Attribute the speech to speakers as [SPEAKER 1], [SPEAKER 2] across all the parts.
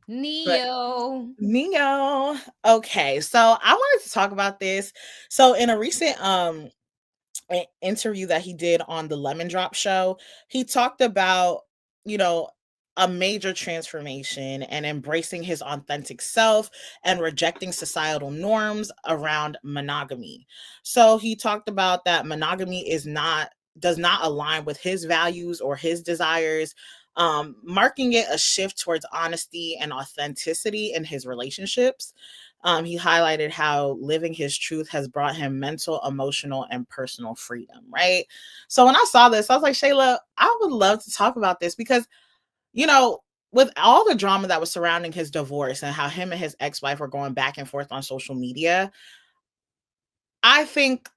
[SPEAKER 1] Neo.
[SPEAKER 2] Neo. Okay, so I wanted to talk about this. So in a recent interview that he did on the Lemon Drop show, he talked about, you know, a major transformation and embracing his authentic self and rejecting societal norms around monogamy. So he talked about that monogamy is not does not align with his values or his desires, marking it a shift towards honesty and authenticity in his relationships. He highlighted how living his truth has brought him mental, emotional, and personal freedom, right? So when I saw this, I was like, Shayla, I would love to talk about this because, you know, with all the drama that was surrounding his divorce and how him and his ex wife were going back and forth on social media, I think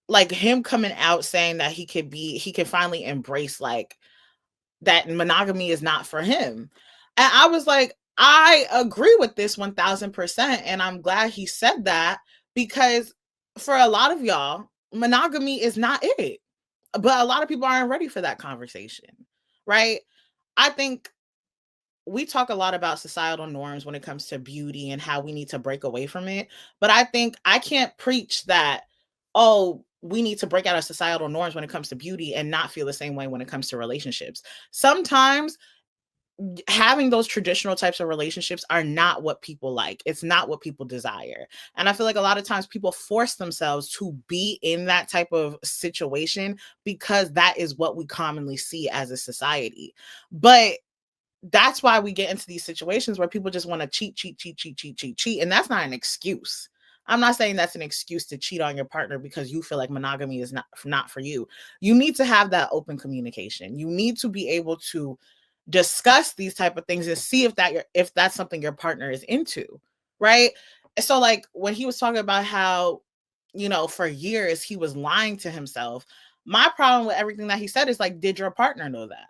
[SPEAKER 2] like him coming out saying that he can finally embrace like that monogamy is not for him. And I was like, I agree with this 1000%. And I'm glad he said that because for a lot of y'all, monogamy is not it. But a lot of people aren't ready for that conversation, right? I think we talk a lot about societal norms when it comes to beauty and how we need to break away from it. But I think I can't preach that, oh, we need to break out of societal norms when it comes to beauty and not feel the same way when it comes to relationships. Sometimes having those traditional types of relationships are not what people like. It's not what people desire. And I feel like a lot of times people force themselves to be in that type of situation because that is what we commonly see as a society. But that's why we get into these situations where people just want to cheat. And that's not an excuse. I'm not saying that's an excuse to cheat on your partner because you feel like monogamy is not for you. You need to have that open communication. You need to be able to discuss these type of things and see if that's something your partner is into, right? So like when he was talking about how, for years he was lying to himself, my problem with everything that he said is like, did your partner know that?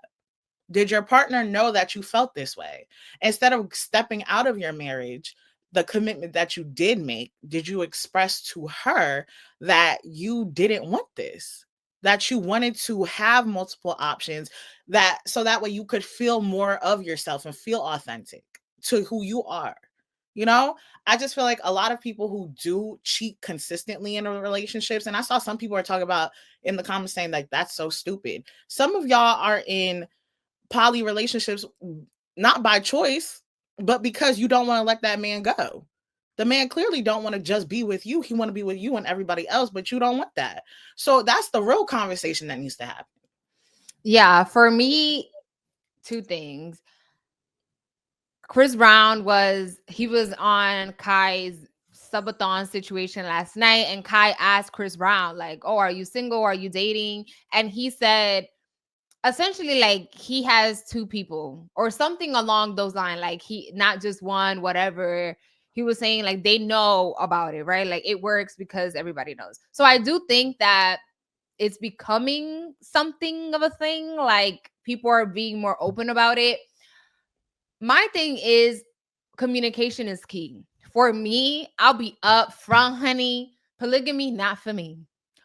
[SPEAKER 2] Did your partner know that you felt this way? Instead of stepping out of your marriage, the commitment that you did make, did you express to her that you didn't want this? That you wanted to have multiple options, that so that way you could feel more of yourself and feel authentic to who you are. You know, I just feel like a lot of people who do cheat consistently in relationships, and I saw some people are talking about in the comments saying like that's so stupid. Some of y'all are in poly relationships not by choice, but because you don't want to let that man go. The man clearly don't want to just be with you. He want to be with you and everybody else, but you don't want that. So that's the real conversation that needs to happen.
[SPEAKER 1] Yeah, for me, two things. Chris Brown he was on Kai's subathon situation last night, and Kai asked Chris Brown, like, oh, are you single? Are you dating? And he said essentially like he has two people or something along those lines, like he not just one, whatever. He was saying like they know about it, right? Like it works because everybody knows. So I do think that it's becoming something of a thing, like people are being more open about it. My thing is communication is key. For me, I'll be up front, honey. Polygamy, not for me.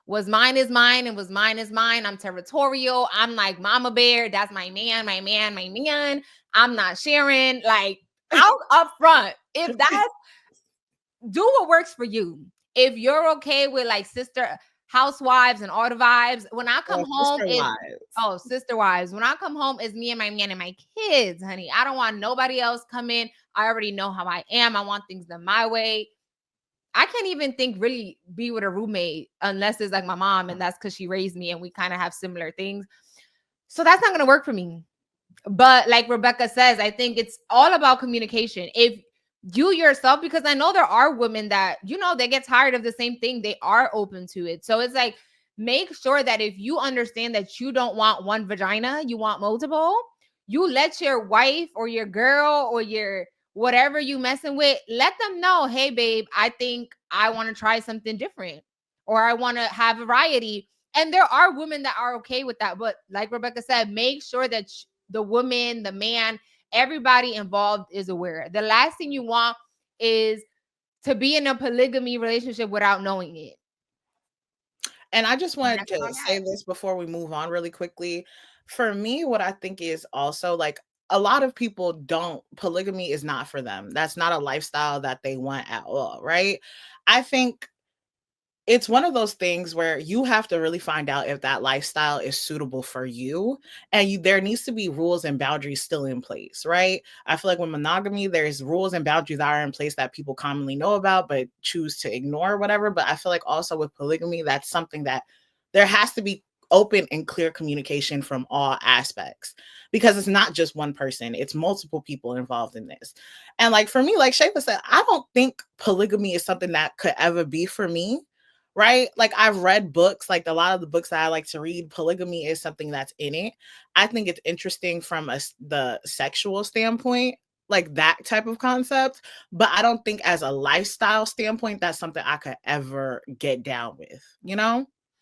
[SPEAKER 1] Was mine is mine and was mine is mine. I'm territorial. I'm like mama bear. That's my man, my man, my man. I'm not sharing. Like out up front. If that's do what works for you. If you're okay with like sister housewives and all the vibes, when I come
[SPEAKER 2] Or
[SPEAKER 1] home,
[SPEAKER 2] sister
[SPEAKER 1] it's
[SPEAKER 2] wives.
[SPEAKER 1] oh sister wives. When I come home, it's me and my man and my kids, honey. I don't want nobody else come in. I already know how I am. I want things done my way. I can't even think really be with a roommate unless it's like my mom, and that's because she raised me and we kind of have similar things. So that's not gonna work for me. But like Rebecca says, I think it's all about communication. If you yourself, because I know there are women that, they get tired of the same thing, they are open to it. So it's like, make sure that if you understand that you don't want one vagina, you want multiple, you let your wife or your girl or your whatever you messing with, let them know, hey, babe, I think I want to try something different or I want to have variety. And there are women that are okay with that. But like Rebecca said, make sure that the woman, the man, everybody involved is aware. The last thing you want is to be in a polygamy relationship without knowing it.
[SPEAKER 2] And I just
[SPEAKER 1] And
[SPEAKER 2] wanted
[SPEAKER 1] that's
[SPEAKER 2] to
[SPEAKER 1] all I
[SPEAKER 2] say
[SPEAKER 1] got.
[SPEAKER 2] this before we move on really quickly. For me, what I think is also like a lot of people don't, polygamy is not for them. That's not a lifestyle that they want at all, right? I think it's one of those things where you have to really find out if that lifestyle is suitable for you, and there needs to be rules and boundaries still in place, right? I feel like with monogamy there's rules and boundaries that are in place that people commonly know about but choose to ignore or whatever, but I feel like also with polygamy that's something that there has to be open and clear communication from all aspects, because it's not just one person, it's multiple people involved in this. And like for me, like Shayla said, I don't think polygamy is something that could ever be for me, right? Like I've read books, like a lot of the books that I like to read, polygamy is something that's in it. I think it's interesting from the sexual standpoint, like that type of concept, but I don't think as a lifestyle standpoint that's something I could ever get down with, you know?